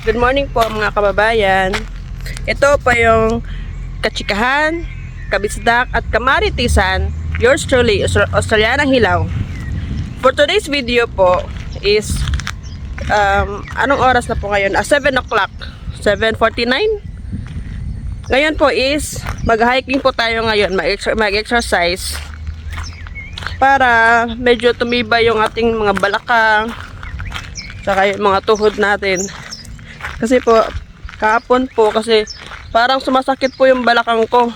Good morning po mga kababayan. Ito po yung kachikahan, kabisdak at kamaritisan. Yours truly, Australianang Hilaw. For today's video po is anong oras na po ngayon? 7 o'clock, 7:49. Ngayon po is mag-hiking po tayo ngayon, mag-exercise para medyo tumibay yung ating mga balakang saka yung mga tuhod natin. Kasi po, kahapon po, kasi parang sumasakit po yung balakang ko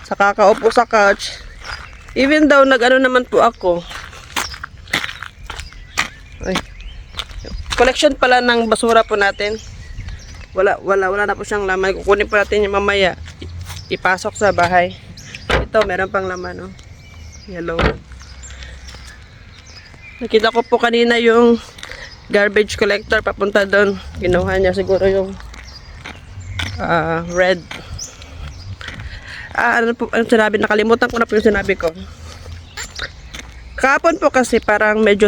sa kakaupo sa couch. Even though nag-ano naman po ako. Ay. Collection pala ng basura po natin. Wala na po siyang laman. Kukunin po natin yung mamaya. Ipasok sa bahay. Ito, meron pang laman, oh. Yellow. Nakita ko po kanina yung garbage collector papunta doon. Kinuha niya siguro yung red. Ano po ang sinabi? Nakalimutan ko na po yung sinabi ko. Kahapon po kasi parang medyo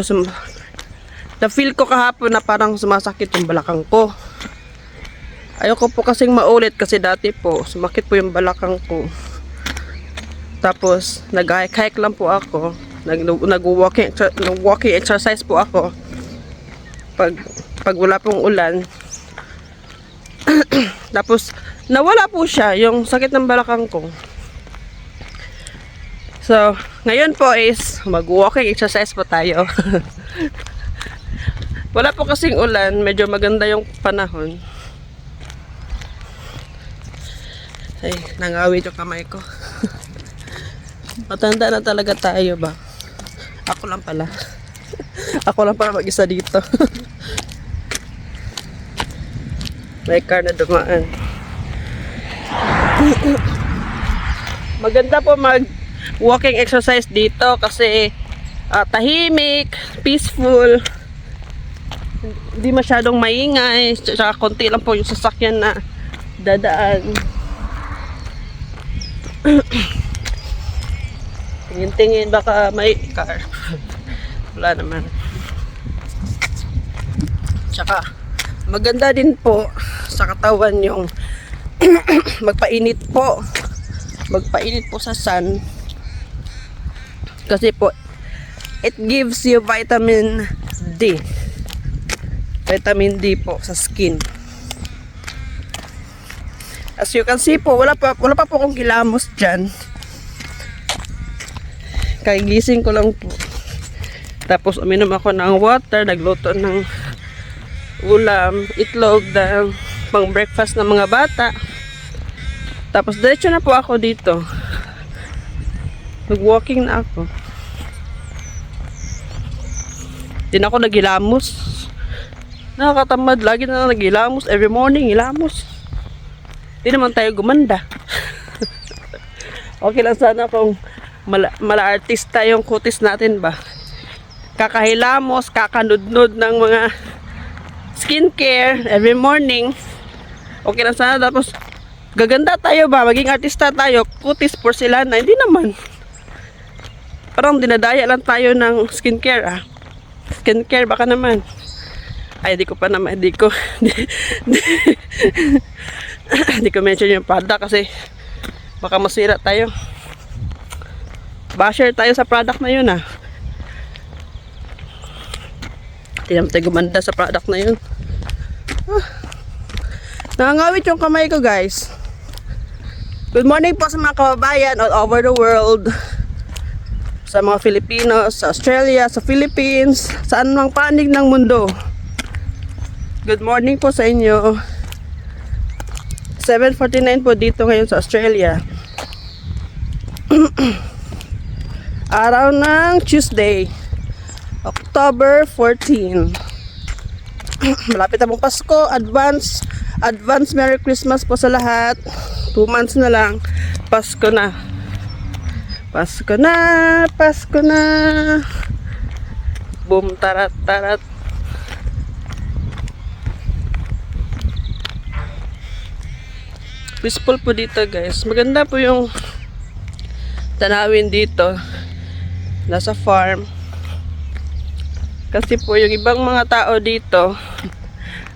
na-feel ko kahapon na parang sumasakit yung balakang ko. Ayoko po kasing maulit kasi dati po sumakit po yung balakang ko. Tapos nag-hike lang po ako. Nag-walking exercise po ako. Pag wala pong ulan. Tapos nawala po siya yung sakit ng balakang ko. So ngayon po is mag-walking exercise po tayo. Wala po kasing ulan, medyo maganda yung panahon. Ay, nangawit yung kamay ko. Matanda na talaga tayo ba? Ako lang pala. Ako lang pala mag-isa dito. May car na dumaan. Maganda po mag-walking exercise dito kasi tahimik, peaceful. Hindi masyadong maingay. Tsaka konti lang po yung sasakyan na dadaan. Tingin-tingin baka may car. Wala naman. Tsaka maganda din po sa katawan yung magpainit po sa sun kasi po it gives you vitamin D po sa skin. As you can see po, wala pa po akong kilamos dyan. Kagising ko lang po. Tapos uminom ako ng water, nagluto ng ulam, itlog, pang breakfast ng mga bata. Tapos diretso na po ako dito. Nag-walking na ako. Di na ako naghilamos. Nakakatamad, lagi na naghilamos. Every morning, hilamos. Di naman tayo gumanda. Okay lang sana kung mala-artista yung kutis natin ba. Kakahilamos, kakanudnud ng mga skincare every morning. Okay lang sana, tapos gaganda tayo ba, maging artista tayo, kutis, porcelana, hindi naman. Parang dinadaya lang tayo ng skincare skincare baka naman. Ay, di ko mention yung product kasi baka masira tayo. Basher tayo sa product na yun Hindi naman tayo gumanda sa product na yun. Nangangawit yung kamay ko, guys. Good morning po sa mga kababayan all over the world. Sa mga Filipinos, sa Australia, sa Philippines, saan mang panig ng mundo. Good morning po sa inyo. 7:49 po dito ngayon sa Australia. Araw ng Tuesday, October 14. Malapit na pong Pasko. Advance Merry Christmas po sa lahat. 2 months na lang, Pasko na. Pasko na. Boom, tarat. Peaceful po dito, guys. Maganda po yung tanawin dito. Nasa farm. Kasi po yung ibang mga tao dito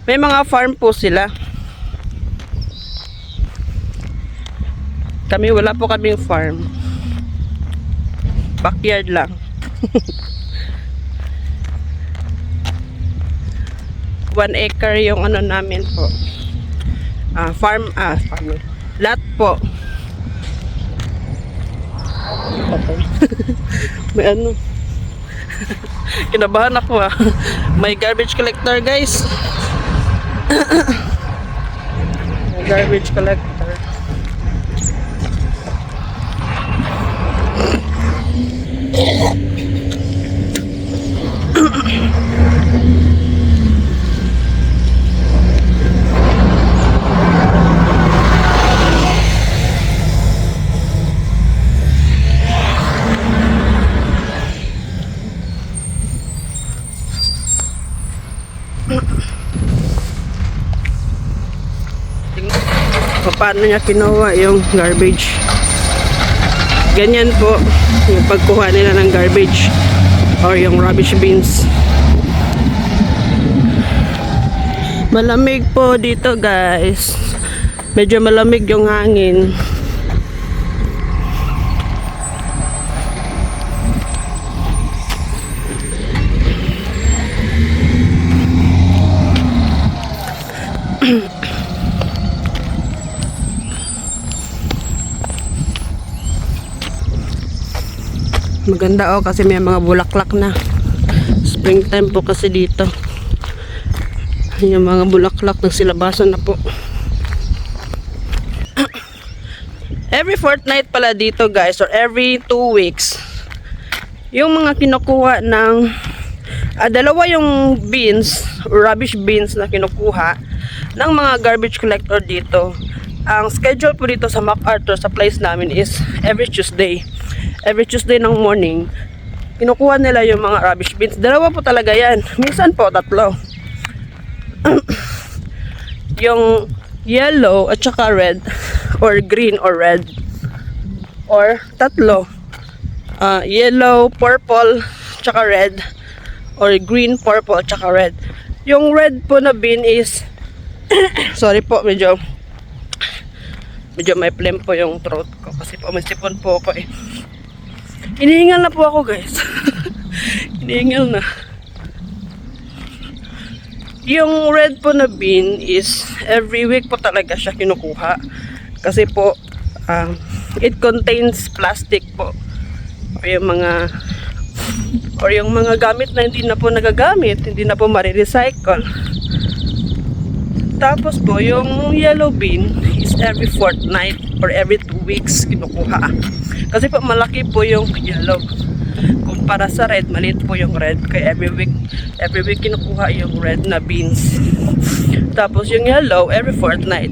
May mga farm po sila. Kami wala po kaming farm. Backyard lang. 1 acre yung ano namin po. Farm. Lot po. May ano. Kinabahan ako May garbage collector guys. May garbage collector. Paano niya kinuha yung garbage? Ganyan po yung pagkuha nila ng garbage or yung rubbish bins. Malamig po dito guys. Medyo malamig yung hangin. Maganda kasi may mga bulaklak na. Springtime po kasi dito. Yung mga bulaklak nagsilabasan na po. Every fortnight pala dito guys, or every 2 weeks, yung mga kinukuha ng dalawa yung bins, rubbish bins na kinukuha ng mga garbage collector dito. Ang schedule po dito sa MacArthur sa place namin is every Tuesday. Every Tuesday ng morning, kinukuha nila yung mga rubbish bins. Dalawa po talaga yan. Minsan po, 3. Yung yellow at saka red, or green or red. Or 3. Yellow, purple, tsaka red. Or green, purple, tsaka red. Yung red po na bin is sorry po, medyo may phlegm po yung throat ko kasi po may sipon po ako Hinihingal na po ako guys. Hinihingal na. Yung red po na bin is every week po talaga siya kinukuha. Kasi po it contains plastic po. Or yung mga gamit na hindi na po nagagamit, hindi na po marirecycle. Tapos po yung yellow bin is every fortnight or every 2 weeks kinukuha. Kasi po malaki po yung yellow. Kumpara sa red, maliit po yung red. Kaya every week kinukuha yung red na beans. Tapos yung yellow, every fortnight.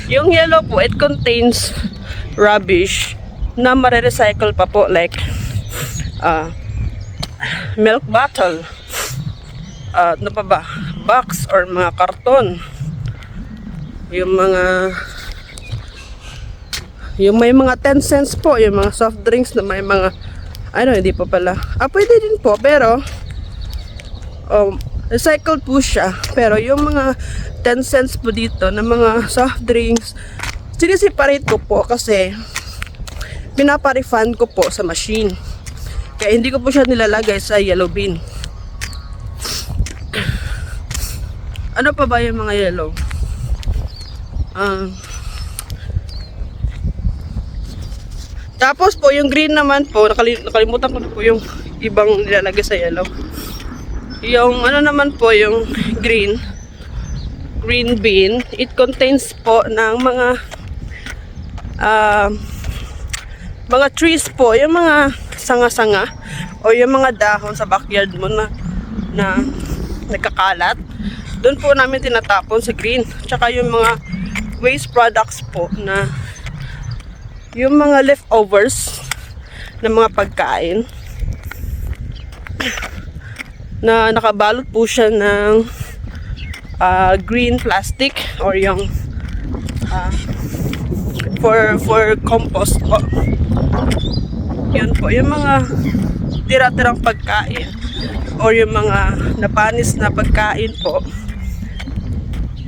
Yung yellow po, it contains rubbish na marirecycle pa po. Like milk bottle. Ano pa ba? Box or mga karton. Yung may mga 10 cents po, yung mga soft drinks na may mga hindi po pala. Pwede din po, pero recycled po siya. Pero yung mga 10 cents po dito na mga soft drinks, siniseparate ko po kasi pinapa-refund ko po sa machine. Kaya hindi ko po siya nilalagay sa yellow bin. Ano pa ba yung mga yellow? Tapos po, yung green naman po, nakalimutan ko na po yung ibang nilalagay sa yellow. Yung ano naman po, yung green bean, it contains po ng mga trees po, yung mga sanga-sanga o yung mga dahon sa backyard mo na nagkakalat. Doon po namin tinatapon sa green. Tsaka yung mga waste products po na yung mga leftovers na mga pagkain na nakabalot po siya ng green plastic or yung for compost po. Yun po, yung mga tira-tirang pagkain or yung mga napanis na pagkain po,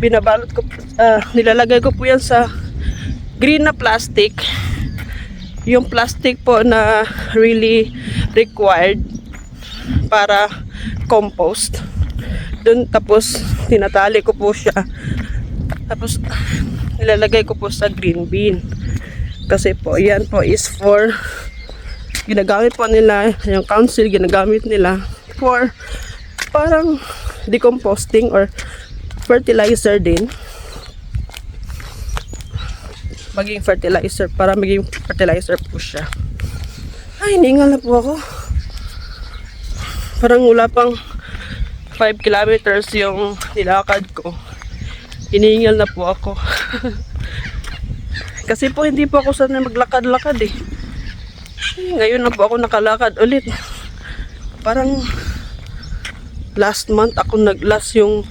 binabalot ko, nilalagay ko po yan sa green na plastic. Yung plastic po na really required para compost. Doon, tapos tinatali ko po siya. Tapos nilalagay ko po sa green bin. Kasi po, yan po is for, ginagamit po nila, yung council, ginagamit nila for parang decomposting or fertilizer din. Maging fertilizer, para maging fertilizer po siya. Ay, hiningal na po ako. Parang wala pang 5 kilometers yung nilakad ko. Hiningal na po ako. Kasi po hindi po ako sanay maglakad-lakad eh. Ngayon na po ako nakalakad ulit. Parang last month ako yung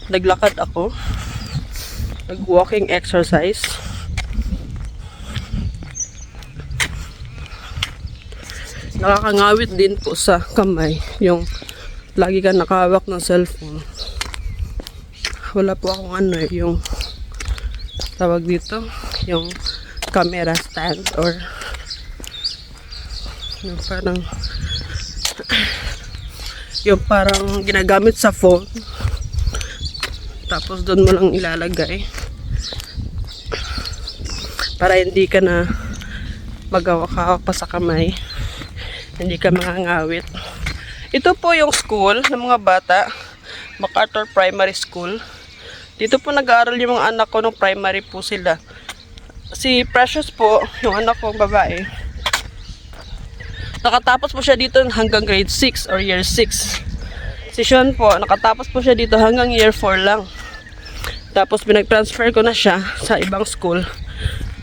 naglakad ako. Nag-walking exercise. Nakakangawit din po sa kamay yung lagi ka nakahawak ng cellphone. Wala po akong yung tawag dito, yung camera stand or yung parang ginagamit sa phone, tapos doon mo lang ilalagay para hindi ka na magawak-hawak pa sa kamay, hindi ka mangangawit. Ito po yung school ng mga bata, MacArthur Primary School. Dito po nag-aaral yung mga anak ko nung primary po sila. Si Precious po, yung anak ko babae, nakatapos po siya dito hanggang grade 6 or year 6. Si Sean po, nakatapos po siya dito hanggang year 4 lang. Tapos pinag-transfer ko na siya sa ibang school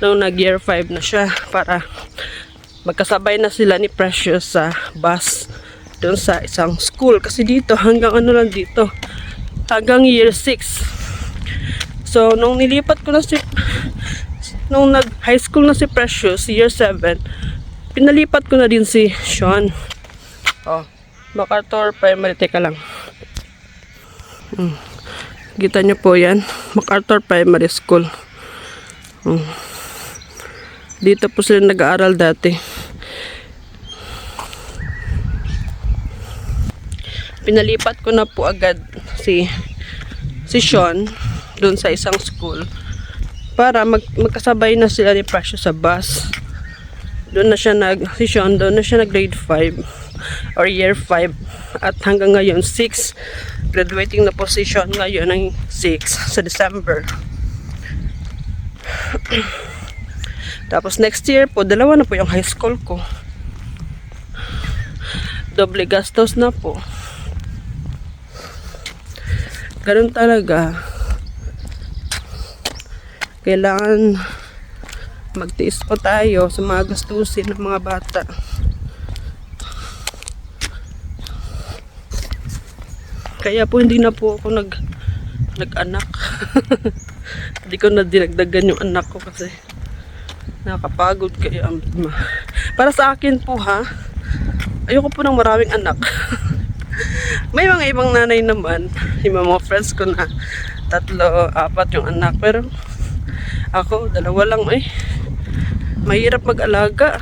nung nag-year 5 na siya para magkasabay na sila ni Precious sa bus doon sa isang school. Kasi dito, hanggang lang dito, hanggang year 6. So, nung nilipat ko na nung nag-high school na si Precious, year 7, pinalipat ko na din si Sean. Oh, MacArthur Primary, teka lang. Kita nyo po yan, MacArthur Primary School. Dito po sila nag-aaral dati. Pinalipat ko na po agad si Sean doon sa isang school para magkasabay na sila ni Precious sa bus. Doon na siya si Sean doon na siya nag grade 5 or year 5 at hanggang ngayon 6. Graduating na po si Sean ngayon ng 6 sa December. Tapos next year po, dalawa na po yung high school ko. Doble gastos na po. Ganun talaga. Kailangan magtiis po tayo sa mga gastusin ng mga bata. Kaya po hindi na po ako nag-anak. Hindi ko na dinagdagan yung anak ko kasi nakapagod kayo. Para sa akin po ayoko po ng maraming anak. May mga ibang nanay naman, yung mga friends ko na 3, 4 yung anak, pero ako 2 lang mahirap mag-alaga.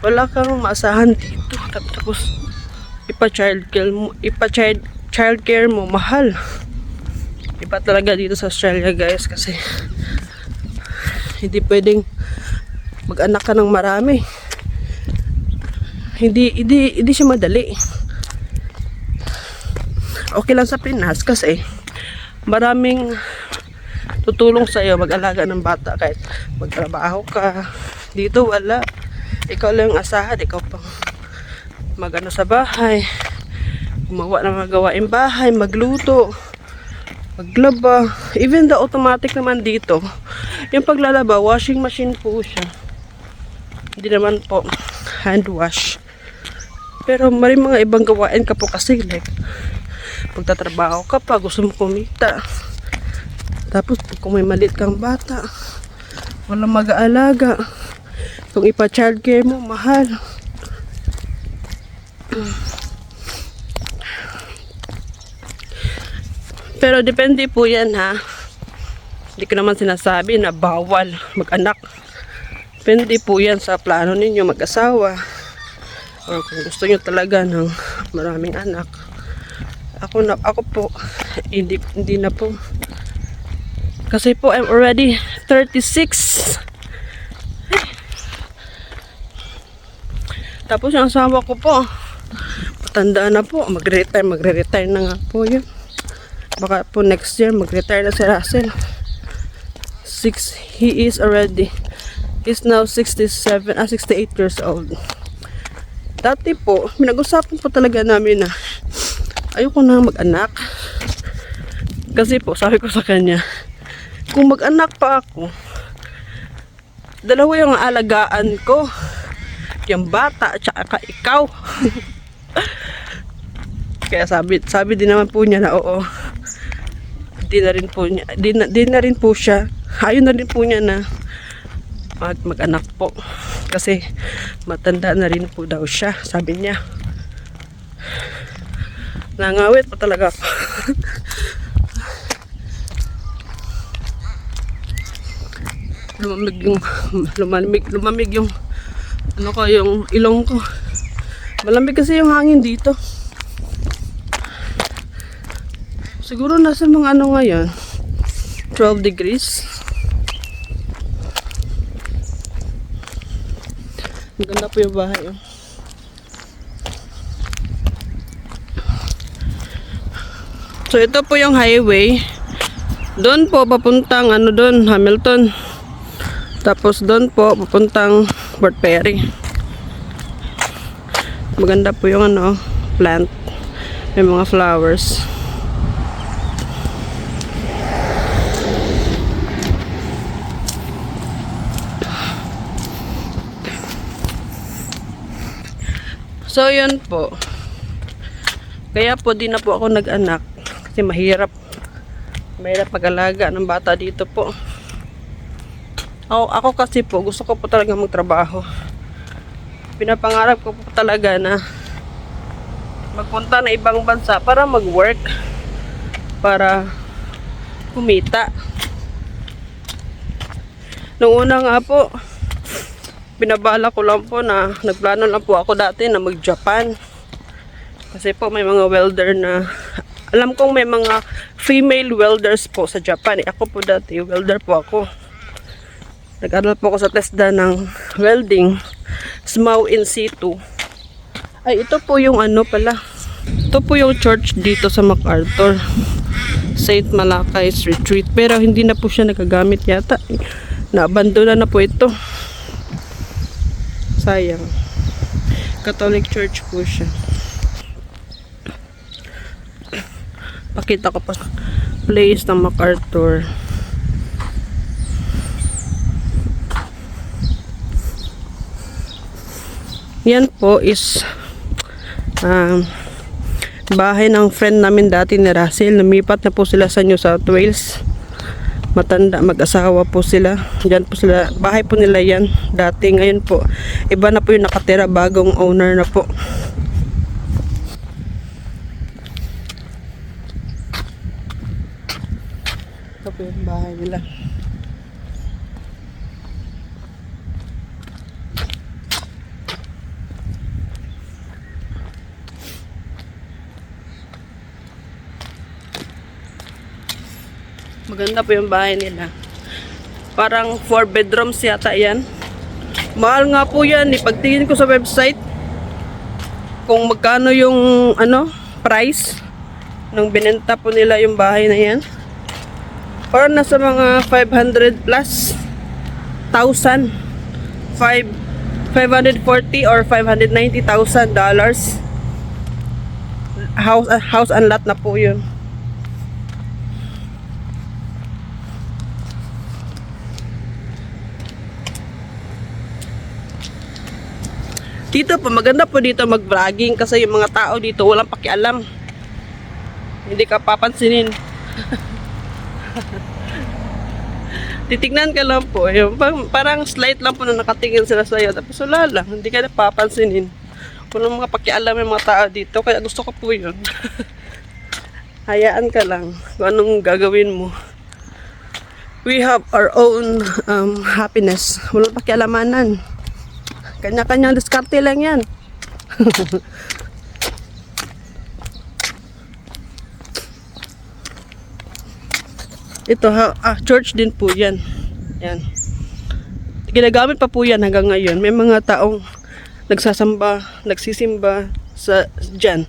Wala kang maasahan dito. Tapos childcare mo mahal. Iba talaga dito sa Australia, guys, kasi hindi pwedeng mag-anak ka ng marami. Hindi siya madali. Okay lang sa Pinas kasi maraming tutulong sa iyo mag-alaga ng bata kahit magtrabaho ka. Dito wala. Ikaw lang yung asahan, ikaw pang magano sa bahay, gumawa ng mga gawaing bahay, magluto, maglaba. Even the automatic naman dito, yung paglalaba, washing machine po siya. Hindi naman po hand wash. Pero may mga ibang gawain ka po kasi, like pagtatrabaho ka pa, gusto mo kumita. Tapos kung may maliit kang bata, walang mag-aalaga. Kung ipa-childcare mo, mahal. Pero depende po yan ha. Hindi ko naman sinasabi na bawal mag-anak. Depende po yan sa plano ninyo mag-asawa. Or kung gusto nyo talaga ng maraming anak. Ako po, hindi na po. Kasi po, I'm already 36. Tapos yung asawa ko po, matanda na po, magre-retire na nga po yun. Baka po next year, mag-retire na si Russell. He's now 68 years old. Dati po, minag-usapan po talaga namin na ayoko na mag-anak. Kasi po, sabi ko sa kanya, kung mag-anak pa ako, dalawa yung alagaan ko. Yung bata, at saka ikaw. Kaya sabi din naman po niya na oo. Di na rin po siya. Ayaw na rin po niya na mag-anak po. Kasi matanda na rin po daw siya, sabi niya. Nangawit pa talaga ako. lumamig yung yung ilong ko. Malamig kasi yung hangin dito. Siguro nasa mga ngayon 12 degrees. Maganda po yung bahay. So ito po yung highway. Doon po papuntang doon, Hamilton. Tapos doon po papuntang Port Perry. Maganda po yung plant. May mga flowers. So yun po. Kaya po di na po ako nag-anak kasi mahirap mag-alaga ng bata dito po. Ako kasi po gusto ko po talaga magtrabaho. Pinapangarap ko po talaga na magpunta na ibang bansa para mag-work, para kumita. Nung una nga po, binabala ko lang po na nagplano lang po ako dati na mag-Japan. Kasi po may mga welder na, alam kong may mga female welders po sa Japan. Ako po dati, welder po ako. Nag-aral po ako sa TESDA ng welding, SMAW in situ. Ay, ito po yung pala. Ito po yung church dito sa MacArthur. St. Malakay's Retreat. Pero hindi na po siya nagagamit yata. Naabandona na po ito. Sayang. Catholic Church po siya. Pakita ko pa place ng MacArthur. Yan po is bahay ng friend namin dati ni Russell. Lumipat na po sila sa New South Wales. Matanda, mag-asawa po sila. Diyan po sila, bahay po nila yan dati. Ngayon po, iba na po yung nakatira, bagong owner na po. Ito po yung bahay nila. Maganda po yung bahay nila. Parang 4 bedrooms yata yan. Mahal nga po yan. Ipagtingin ko sa website kung magkano yung price nung binenta po nila yung bahay na yan. Parang nasa mga 500 plus 1,000. 540 or $590,000. House and lot na po yun. Dito po, maganda po dito mag-vlogging kasi yung mga tao dito walang pakialam. Hindi ka papansinin. Titignan ka lang po. Yung, parang slight lang po na nakatingin sila sa'yo. Tapos wala lang, hindi ka napapansinin. Walang mga pakialam yung mga tao dito. Kaya gusto ko po yun. Hayaan ka lang kung anong gagawin mo. We have our own happiness. Walang pakialamanan. Kanya-kanyang diskarte lang yan. Ito church din po yan. Yan. Ginagamit pa po yan hanggang ngayon. May mga taong nagsisimba dyan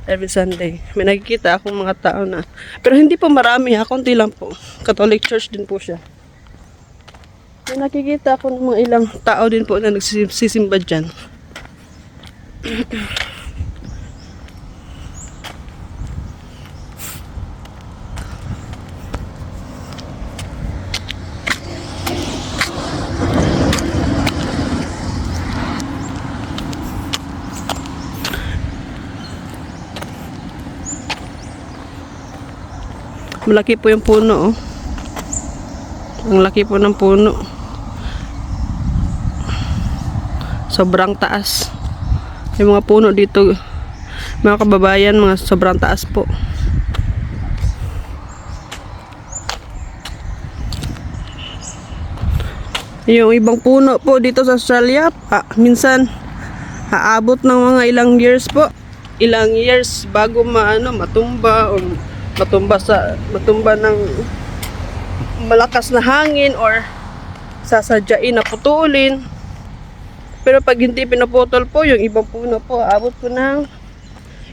every Sunday. May nakikita akong mga tao na, pero hindi po marami ha, konti lang po. Catholic church din po siya. May nakikita ako ng mga ilang tao din po na nagsisimba dyan. Malaki po yung puno, oh. Ang laki po ng puno. Sobrang taas. Yung mga puno dito, mga kababayan, mga sobrang taas po. Yung ibang puno po dito sa Australia, minsan aabot ng mga ilang years po. Ilang years bago matumba o matumba ng malakas na hangin or sasadyain na putulin. Pero pag hindi pinaputol po, yung ibang puno po, aabot po ng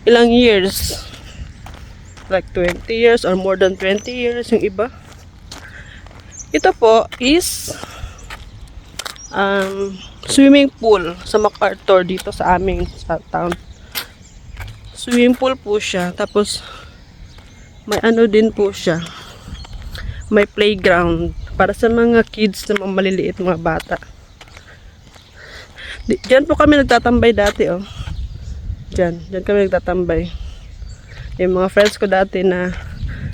ilang years. Like 20 years or more than 20 years yung iba. Ito po is swimming pool sa MacArthur dito sa aming town. Swimming pool po siya. Tapos may din po siya. May playground para sa mga kids na maliliit, mga bata. Diyan po kami nagtatambay dati, oh. Diyan kami nagtatambay. Yung mga friends ko dati na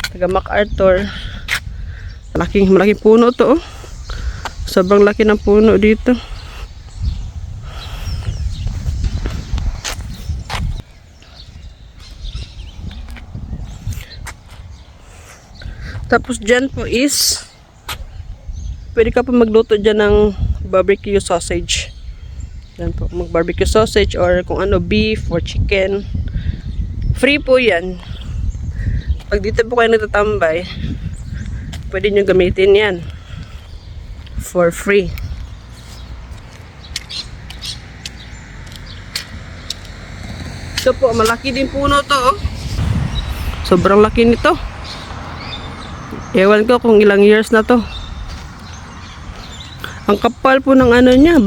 taga MacArthur. Malaking puno to, oh. Sobrang laki ng puno dito. Tapos dyan po is pwede ka po magluto dyan ng barbecue sausage. Dyan po, mag-barbecue sausage or kung ano, beef or chicken. Free po yan. Pag dito po kayo nagtatambay, pwede nyo gamitin yan for free. Ito po, malaki din puno to, oh. Sobrang laki nito. Ewan ko kung ilang years na to. Ang kapal po ng niya,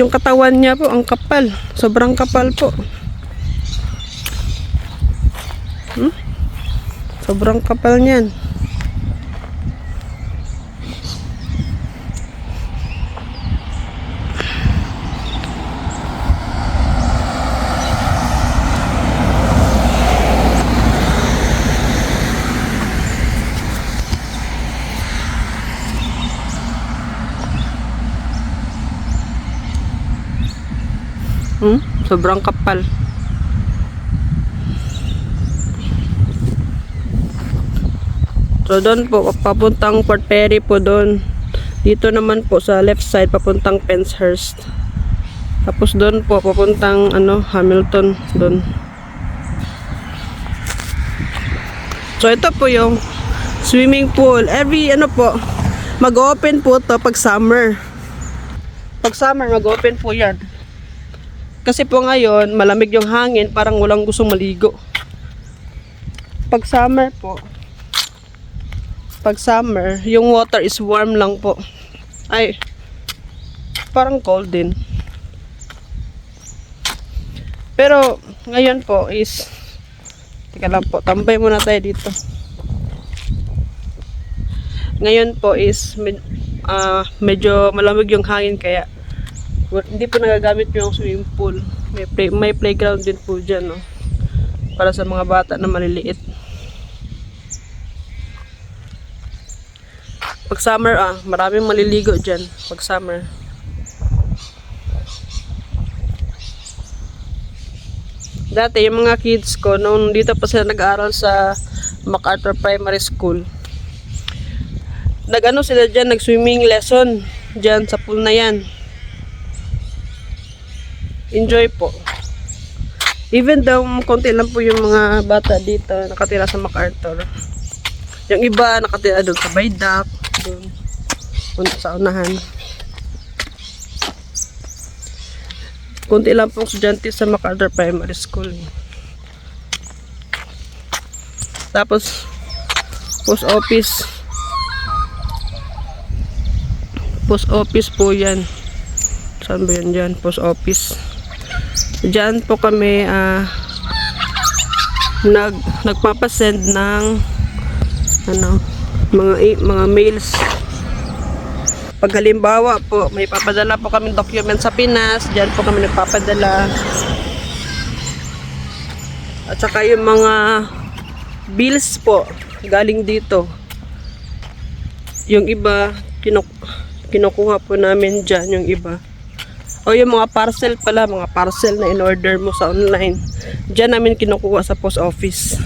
yung katawan niya po, ang kapal. Sobrang kapal po. Sobrang kapal niyan. Sobrang kapal. So doon po papuntang Port Perry po doon. Dito naman po sa left side papuntang Penshurst. Tapos doon po papuntang Hamilton doon. So ito po yung swimming pool. Every mag-open po to pag summer. Pag summer mag-open po 'yan. Kasi po ngayon, malamig yung hangin, parang walang gustong maligo. Pag summer, yung water is warm lang po. Ay, parang cold din. Pero, ngayon po is, teka lang po, tambay muna tayo dito. Ngayon po is, medyo malamig yung hangin, kaya hindi po nagagamit yung swimming pool. May playground din po dyan, no? Para sa mga bata na maliliit. Pag summer, maraming maliligo dyan. Pag summer. Dati, yung mga kids ko, nung dito pa sila nag-aaral sa MacArthur Primary School, nag-ano sila dyan, nag-swimming lesson dyan sa pool na yan. Enjoy po. Even though konti lang po yung mga bata dito nakatira sa MacArthur. Yung iba nakatira doon sa Baydak, doon sa unahan. Konti lang pong estudyante sa MacArthur Primary School. Tapos, post office. Post office po yan. Saan ba yan dyan? Post office. Diyan po kami nagpapasend ng mga mails. Pag halimbawa po, may papadala po kami document sa Pinas, diyan po kami nagpapadala. At saka yung mga bills po, galing dito. Yung iba, kinukuha po namin dyan, yung iba. O yung mga parcel pala, mga parcel na in-order mo sa online. Diyan namin kinukuha sa post office.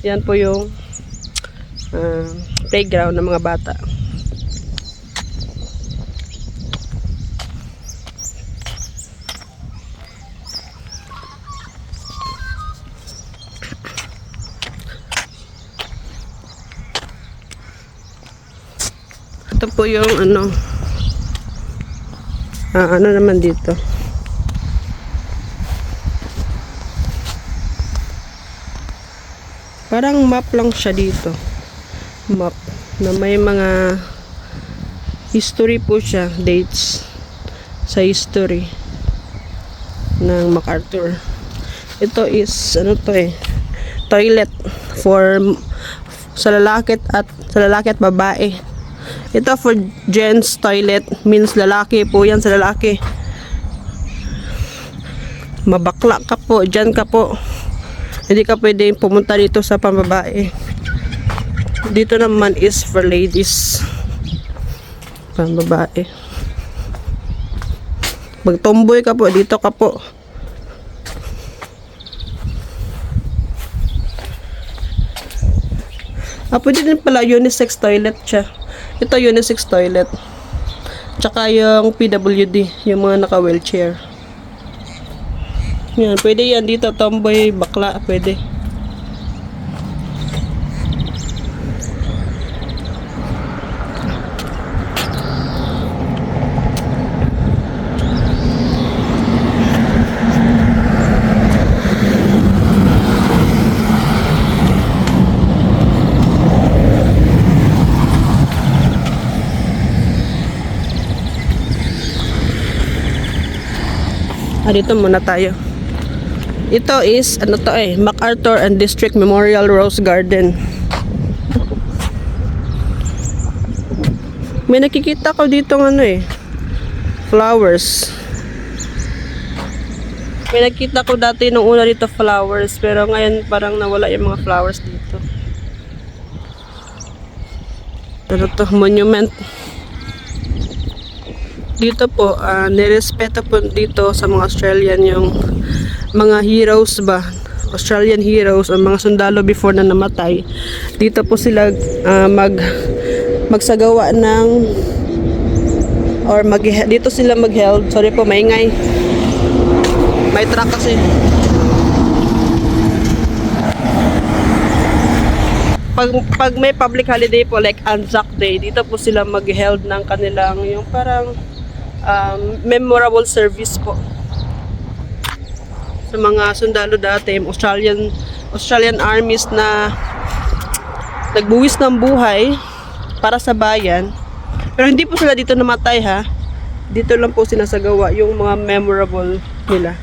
Yan po yung playground ng mga bata. Ito po yung ano naman dito. Parang map lang siya dito. Map na may mga history po siya, dates sa history ng MacArthur. Ito is toilet for sa lalaki at babae. Ito for gents toilet, means lalaki po yan, sa lalaki. Mabakla ka po, dyan ka po. Hindi ka pwede pumunta dito sa pambabae. Dito naman is for ladies. Pambabae. Pag tomboy ka po, dito ka po. Pwede din pala unisex toilet siya. Ito unisex toilet. Tsaka yung PWD, yung mga naka-wheelchair. Yan, pwede yan dito, tomboy, bakla, pwede. Dito muna tayo. Ito is, MacArthur and District Memorial Rose Garden. May nakikita ko dito flowers. May nakita ko dati nung una dito flowers, pero ngayon parang nawala yung mga flowers dito. Pero to monument. Dito po, nirespeto po dito sa mga Australian yung mga heroes ba, Australian heroes, ang mga sundalo before na namatay. Dito po sila magsagawa ng dito sila mag-held. Sorry po, maingay. May truck kasi. Pag may public holiday po like Anzac Day, dito po sila mag-held ng kanilang yung parang memorable service po sa mga sundalo dati, Australian armies na nagbuwis ng buhay para sa bayan. Pero hindi po sila dito namatay ha. Dito lang po sinasagawa yung mga memorable nila.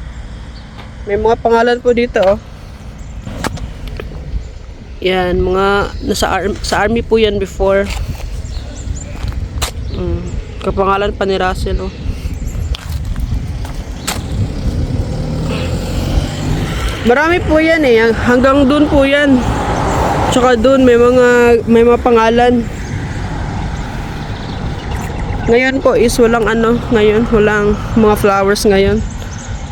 May mga pangalan po dito Yan, mga sa army po yan before. Kapangalan pa ni Russell Marami po yan hanggang dun po yan. Tsaka dun may mga pangalan. Ngayon po is walang walang mga flowers ngayon.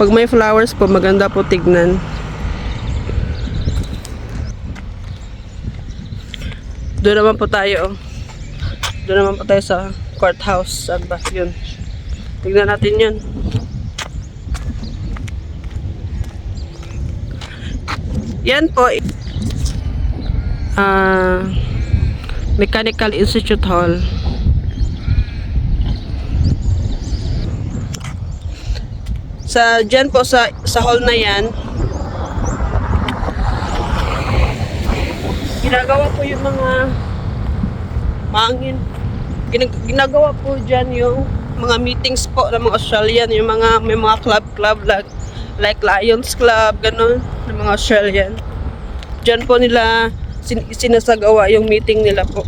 Pag may flowers po, maganda po tignan. Doon naman po tayo. Doon naman po tayo sa courthouse. Saan ba? Yun. Tignan natin yun. Yan po. Mechanical Institute Hall. Dyan po sa hall na yan, ginagawa po yung mga ginagawa po dyan yung mga meetings po ng mga Australian, yung mga may mga club like Lions Club, ganun, ng mga Australian. Dyan po nila sinasagawa yung meeting nila po.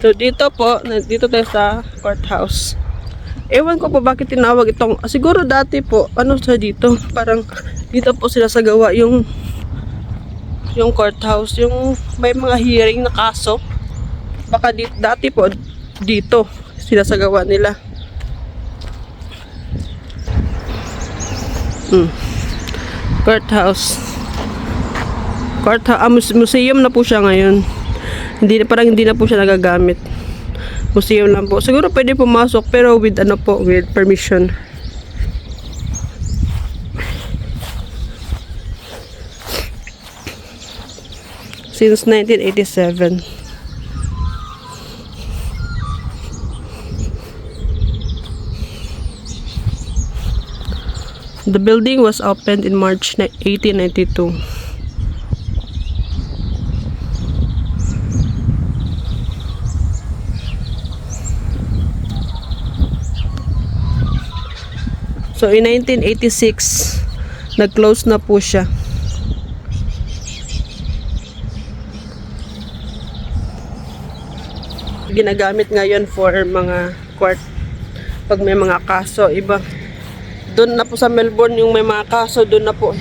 So dito tayo sa courthouse. Ewan ko po bakit tinawag itong, siguro dati po, ano sa dito, parang dito po sinasagawa yung courthouse, yung may mga hearing na kaso. Baka dati po dito sinasagawa nila. Courthouse. Museum na po siya ngayon. Parang hindi na po siya nagagamit. Museum lang po. Siguro pwede pumasok pero with permission. Since 1987. The building was opened in March 1892. So in 1986, nag-close na po siya. Ginagamit ngayon for mga court pag may mga kaso, iba. Doon na po sa Melbourne yung may mga kaso, doon na po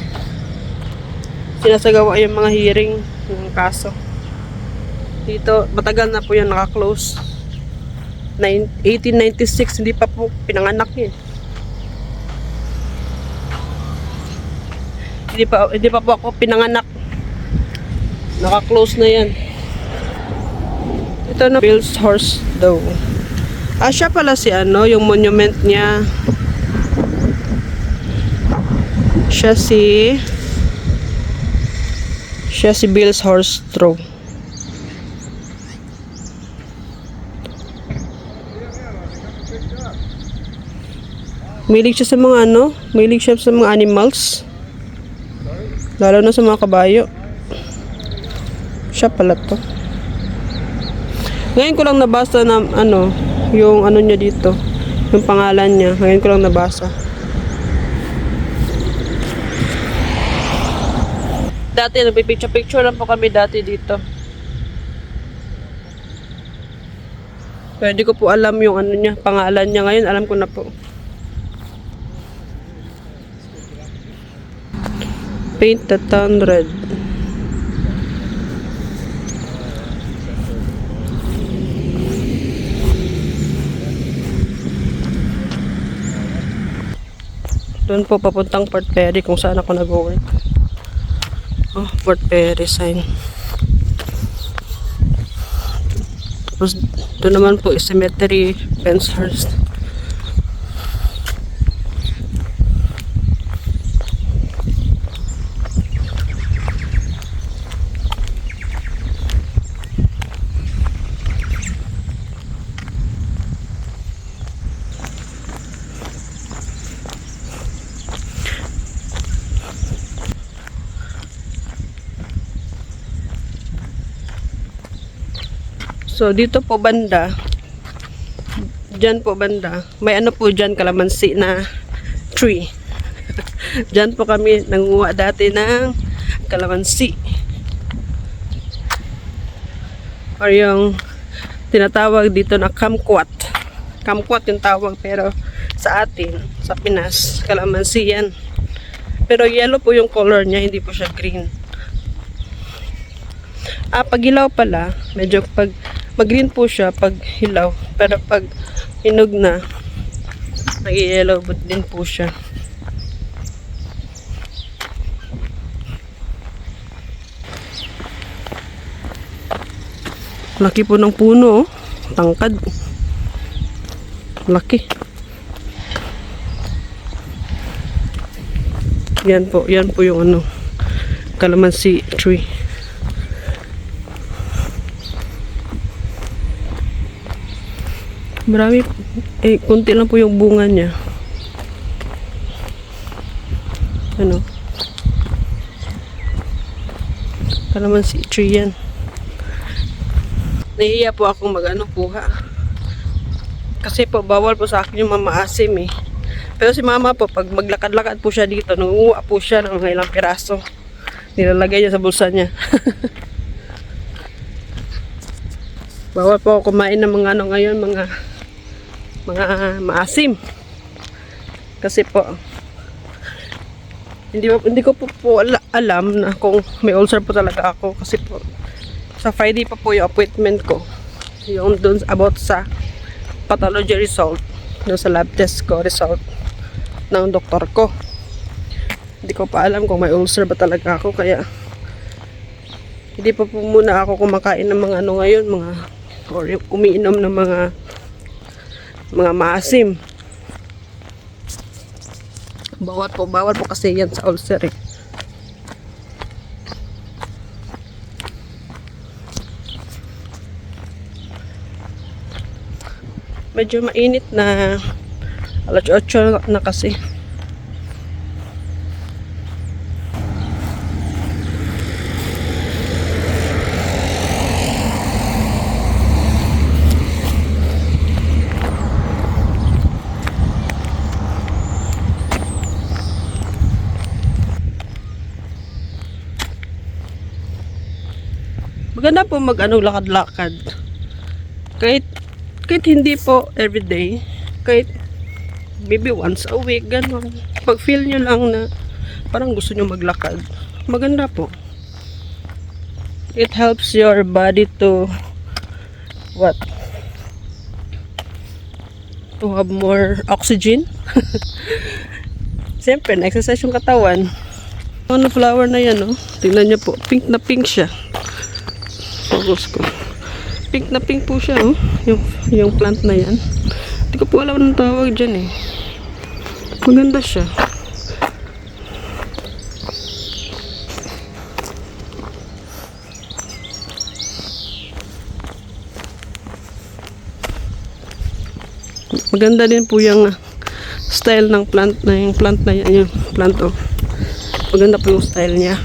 sinasagawa yung mga hearing ng kaso. Dito, matagal na po yan naka-close. 1896, hindi pa po pinanganak yun. Hindi pa po ako pinanganak. Naka-close na yan. Ito na, Bill's Horse daw. Siya pala si yung monument niya. Siya si Bill's Horse Trough. Mahilig siya sa mga mahilig siya sa mga animals. Lalo na sa mga kabayo. Siya pala to. Ngayon ko lang nabasa na yung niya dito. Yung pangalan niya. Ngayon ko lang nabasa. Dati, nagpipicture lang po kami dati dito. Pwede ko po alam yung niya, pangalan niya. Ngayon, alam ko na po. Paint the town red. Doon po papuntang Port Perry kung saan ako nag-work. Port Perry sign. Tapos doon naman po cemetery, Penshurst. So, dito po banda, dyan po banda, may po dyan, kalamansi na tree. Dyan po kami nanguha dati ng kalamansi. Or yung tinatawag dito na kumquat. Kumquat yung tawag, pero sa atin, sa Pinas, kalamansi yan. Pero yellow po yung color niya, hindi po siya green. Pag ilaw pala, medyo pag mag-green po siya pag hilaw. Pero pag hinog na, nag-yellow din po siya. Laki po ng puno, oh. Tangkad. Laki. Yan po yung ano, calamansi tree. Marami, kunti lang po yung bunga niya. Ano? Calamansi tree yan. Nahihiya po akong kuha. Kasi po, bawal po sa akin yung mamaasim eh. Pero si mama po, pag maglakad-lakad po siya dito, nangunguha po siya ng mga ilang piraso. Nilalagay niya sa bulsa niya. Bawal po ako kumain ng mga ngayon, mga maasim. Kasi po, hindi ko po alam na kung may ulcer po talaga ako. Kasi po, sa Friday pa po yung appointment ko. Yung dun about sa pathology result. Doon sa lab test ko, result ng doktor ko. Hindi ko pa alam kung may ulcer ba talaga ako. Kaya, hindi pa po muna ako kumakain ng mga ngayon, or umiinom ng mga maasim. Bawal po kasi yan sa ulcer eh. Medyo mainit na, alas 8 na kasi. Maganda po lakad-lakad. Kahit hindi po everyday, kahit maybe once a week, gano'n. Pag feel nyo lang na parang gusto nyo maglakad, maganda po. It helps your body to have more oxygen. Siyempre, na-exercise yung katawan. Ano flower na yan, oh. Tingnan nyo po, pink na pink siya. Focus ko. Pink na pink po siya, oh. Yung plant na yan. Hindi ko po alam anong tawag dyan eh. Maganda siya. Maganda din po yung style ng plant na yung plant na yan, yung plant, oh. Maganda po yung style niya.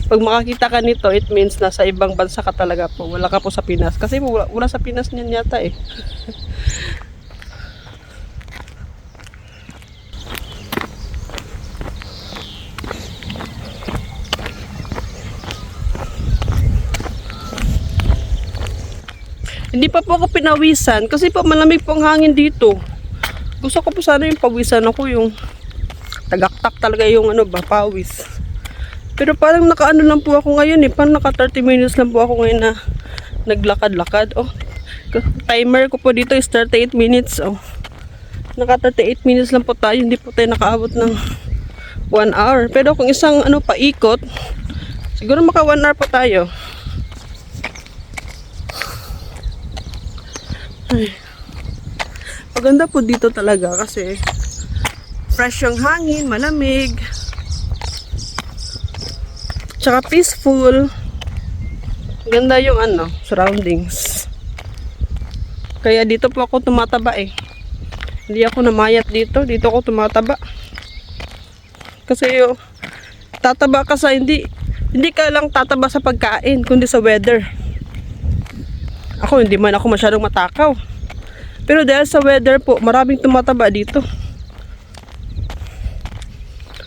Pag makakita ka nito, it means nasa ibang bansa ka talaga po. Wala ka po sa Pinas. Kasi wala sa Pinas niyan yata eh. Hindi pa po ako pinawisan kasi po malamig po ang hangin dito. Gusto ko po sana yung pawisan ako, yung tagaktak talaga yung pawis. Pero parang nakaano lang po ako ngayon eh. Parang naka 30 minutes lang po ako ngayon na naglakad-lakad. Oh, timer ko po dito is 38 minutes. Oh, naka 38 minutes lang po tayo. Hindi po tayo nakaabot ng 1 hour. Pero kung isang paikot, siguro maka 1 hour po tayo. Ay, maganda po dito talaga kasi fresh yung hangin, malamig. Tsaka peaceful. Ganda yung surroundings. Kaya dito po ako tumataba eh. Hindi ako namayat dito. Dito ako tumataba. Kasi tataba ka sa hindi ka lang tataba sa pagkain, kundi sa weather. Ako hindi man ako masyadong matakaw. Pero dahil sa weather po, maraming tumataba dito.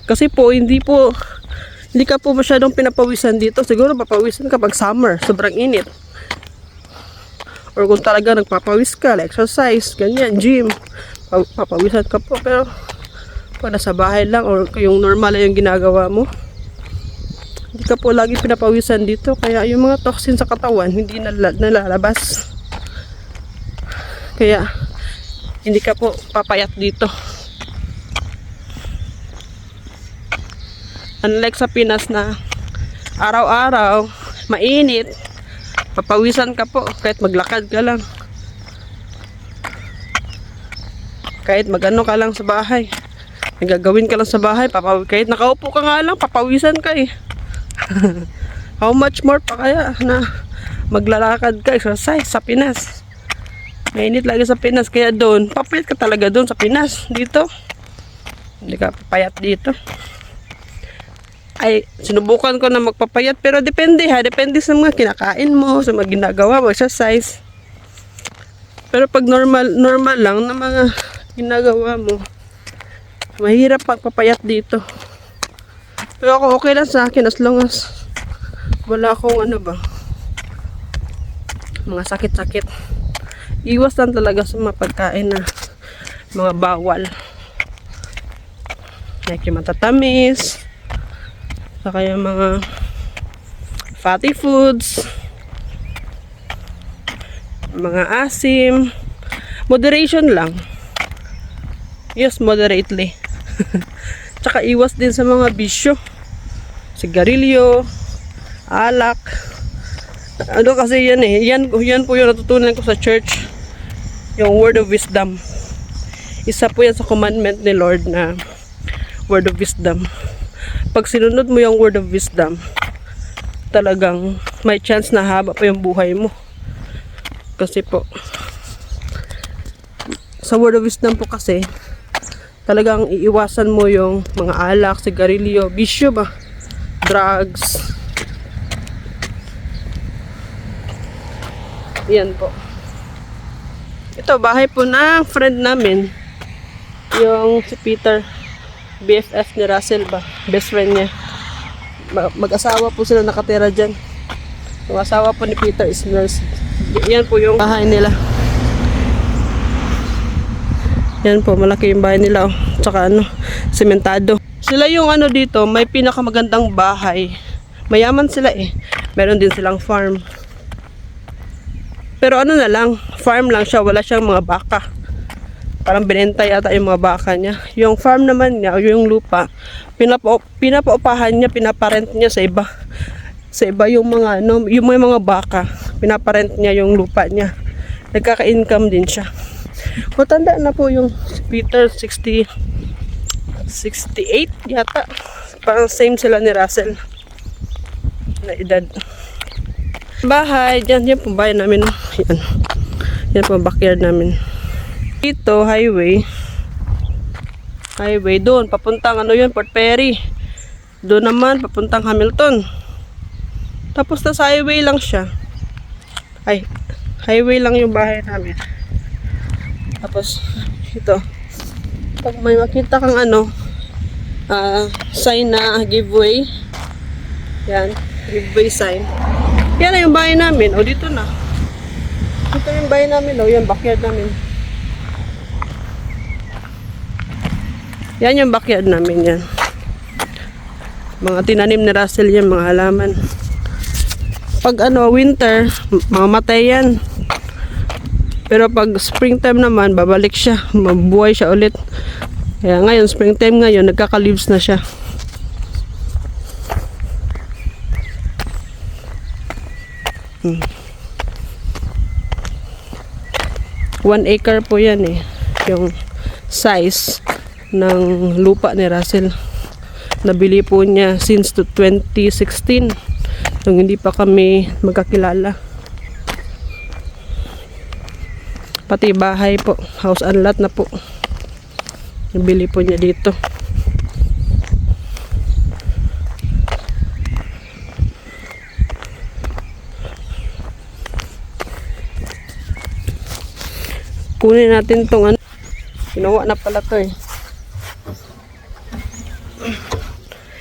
Kasi po hindi ka po masyadong pinapawisan dito. Siguro papawisan ka pag summer, sobrang init. Or kung talaga nagpapawis ka, like exercise, ganyan, gym, papawisan ka po. Pero Pag nasa bahay lang or yung normal lang yung ginagawa mo, hindi ka po lagi pinapawisan dito. Kaya yung mga toxin sa katawan, hindi nalalabas. Kaya, hindi ka po papayat dito. Unlike sa Pinas na araw-araw, mainit, papawisan ka po kahit maglakad ka lang. Kahit magano ka lang sa bahay. Nagagawin ka lang sa bahay, kahit nakaupo ka nga lang, papawisan ka eh. How much more pa kaya na maglalakad ka, exercise sa Pinas. Mainit lagi sa Pinas, kaya doon, papayat ka talaga doon sa Pinas. Dito, hindi ka papayat dito. Ay, sinubukan ko na magpapayat, pero depende ha, depende sa mga kinakain mo, sa mga ginagawa mo, exercise. Pero pag normal lang na mga ginagawa mo, mahirap pagpapayat dito. Pero ako okay lang sa akin as long as wala akong ano ba, mga sakit-sakit. Iwas lang talaga sa mga pagkain na mga bawal. Like yung matatamis, saka yung mga fatty foods, mga asim. Moderation lang. Yes, moderately. Tsaka iwas din sa mga bisyo. Sigarilyo, alak. Ano kasi yan eh. Yan po yung natutunan ko sa church. Yung word of wisdom. Isa po yan sa commandment ni Lord na word of wisdom. Pag sinunod mo yung word of wisdom, talagang may chance na haba pa yung buhay mo. Kasi po, sa word of wisdom po kasi, talagang iiwasan mo yung mga alak, sigarilyo, bisyo ba? Drugs. Yan po. Ito, bahay po ng friend namin. Yung si Peter, BFF ni Russell ba? Best friend niya. Mag-asawa po sila nakatira dyan. Yung asawa po ni Peter is nurse. Yan po yung bahay nila. Yan po, malaki yung bahay nila. Oh. Tsaka ano, sementado. Sila yung ano dito, may pinakamagandang bahay. Mayaman sila eh. Meron din silang farm. Pero ano na lang, farm lang siya. Wala siyang mga baka. Parang binenta yata yung mga baka niya. Yung farm naman niya, o yung lupa, pinapaupahan niya, pinaparent niya sa iba. Sa iba yung mga, ano, yung mga baka, pinaparent niya yung lupa niya. Nagkaka-income din siya. Matanda na po yung Peter, 68 yata. Parang same sila ni Russell na edad. Bahay, dyan po bahay namin. Yan. Yan po backyard namin. Dito, highway. Highway doon, papuntang ano yun, Port Perry. Doon naman, papuntang Hamilton. Tapos na sa highway lang siya. Ay, highway lang yung bahay namin. Tapos, ito. Pag may makita kang ano, sign na giveaway. Yan, giveaway sign. Yan na yung bahay namin. O, dito na. Dito yung bahay namin. O, yan, backyard namin. Yan yung backyard namin yan. Mga tinanim ni Russell yan, mga halaman. Pag ano, winter, mamatay yan. Pero pag springtime naman, babalik siya. Mabuhay siya ulit. Kaya ngayon, springtime ngayon, nagkaka-leaves na siya. One acre po yan eh. Yung size ng lupa ni Russell. Nabili po niya since 2016 nung hindi pa kami magkakilala. Pati bahay po, house and lot na po. Nabili po niya dito. Kunin natin tong ano. Ginawa na pala to eh.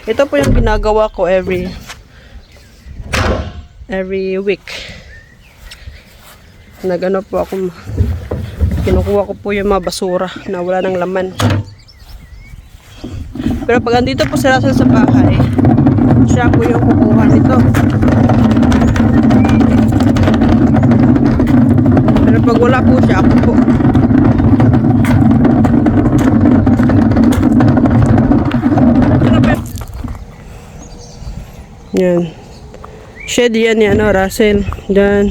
Ito po yung ginagawa ko every week. Nagano po ako, kinukuha ko po yung mga basura na wala ng laman. Pero pag andito po si Russell sa bahay, siya po yung kukuha nito. Pero pag wala po siya, ako po. Yan. Shed yan ni ano, Russell. Yan.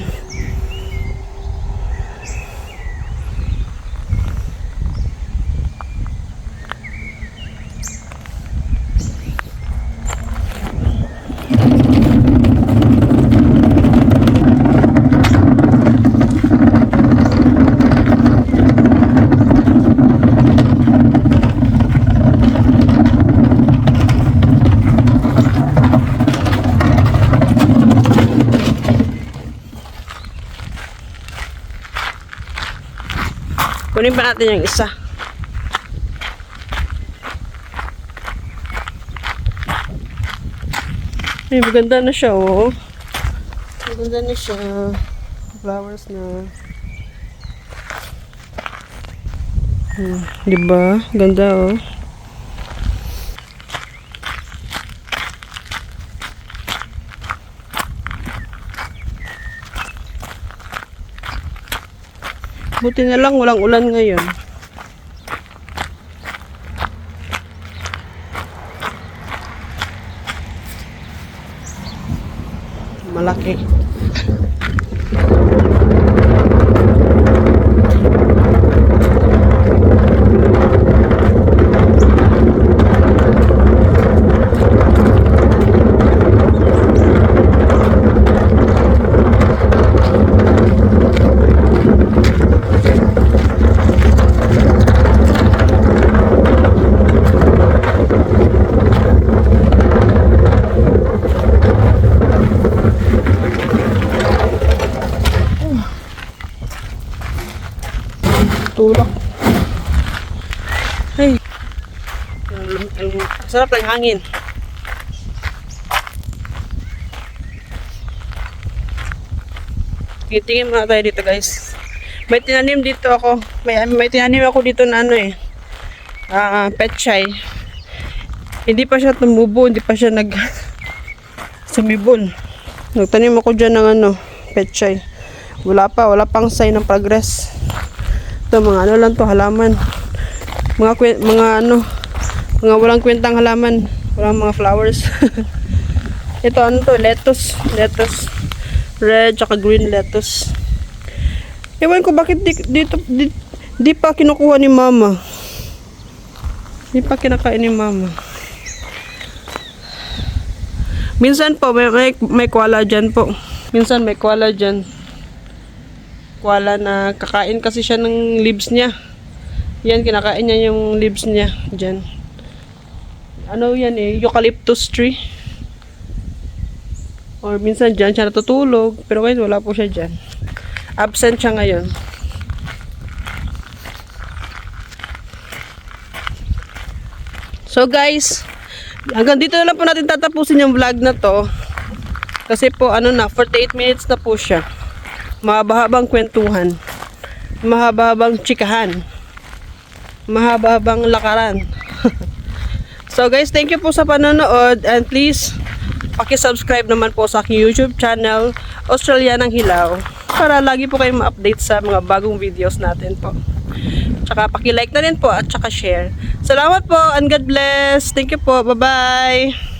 Kunin pa natin yung isa. Ay, maganda na siya, oh. Maganda na siya. Flowers na. Diba? Ganda, oh. Buti na lang walang ulan ngayon. Malaki. Tulak. Ay. Sarap ng hangin. Tingin muna tayo dito, guys. May tinanim dito ako. May tinanim ako dito na ano eh. Pechay. Hindi pa siya tumubo, hindi pa siya sumibol. Nagtanim ako dyan ng ano, pechay. Wala pang sign ng progress. Ito, mga ano lang to, halaman. Mga walang kwentang halaman. Walang mga flowers. Ito, ano to, lettuce. Red, tsaka green lettuce. Ewan ko bakit di pa kinukuha ni mama. Di pa kinakain ni mama. Minsan po, may koala dyan po. Minsan may koala dyan. Koala na kakain kasi siya ng leaves niya. Yan, kinakain niya yung leaves niya dyan. Ano yan eh, eucalyptus tree. Or minsan dyan siya natutulog. Pero ngayon wala po siya dyan. Absent siya ngayon. So guys, hanggang dito na lang po natin tatapusin yung vlog na to. Kasi po ano na, 48 minutes na po siya. Mahaba-habang kwentuhan, mahaba-habang chikahan, mahaba-habang lakaran. So guys, thank you po sa panonood, and please paki-subscribe naman po sa aking YouTube channel, Australianang Hilaw, para lagi po kayong ma-update sa mga bagong videos natin po. Tsaka paki-like na rin po at tsaka share. Salamat po and God bless. Thank you po. Bye-bye.